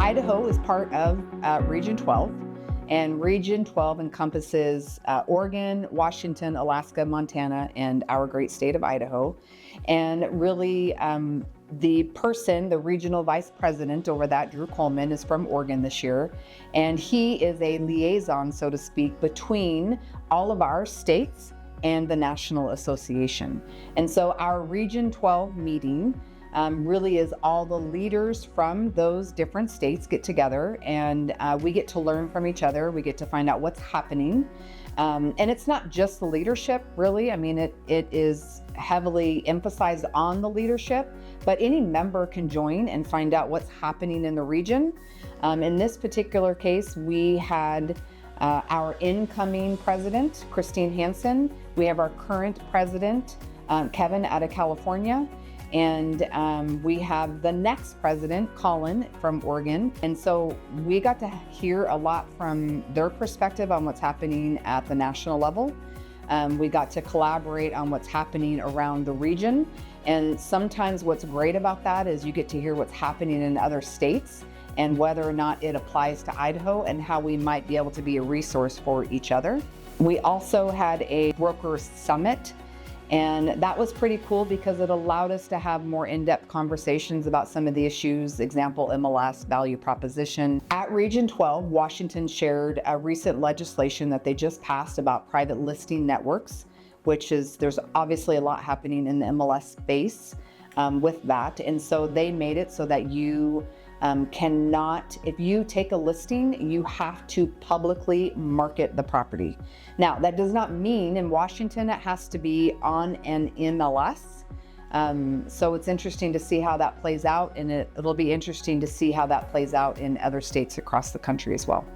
Idaho is part of Region 12, and Region 12 encompasses Oregon, Washington, Alaska, Montana, and our great state of Idaho. And really, the regional vice president over that, Drew Coleman, is from Oregon this year. And he is a liaison, so to speak, between all of our states and the National Association. And so our Region 12 meeting really is all the leaders from those different states get together, and we get to learn from each other. We get to find out what's happening. And it's not just the leadership, really. I mean, it is heavily emphasized on the leadership, but any member can join and find out what's happening in the region. In this particular case, we had our incoming president, Christine Hansen. We have our current president, Kevin, out of California. And we have the next president, Colin, from Oregon. And so we got to hear a lot from their perspective on what's happening at the national level. We got to collaborate on what's happening around the region. And sometimes what's great about that is you get to hear what's happening in other states and whether or not it applies to Idaho and how we might be able to be a resource for each other. We also had a broker summit. And that was pretty cool because it allowed us to have more in-depth conversations about some of the issues, example, MLS, value proposition. At Region 12, Washington shared a recent legislation that they just passed about private listing networks, which is, there's obviously a lot happening in the MLS space with that. And so they made it so that you cannot, if you take a listing, you have to publicly market the property. Now, that does not mean in Washington it has to be on an MLS. So it's interesting to see how that plays out, and it'll be interesting to see how that plays out in other states across the country as well.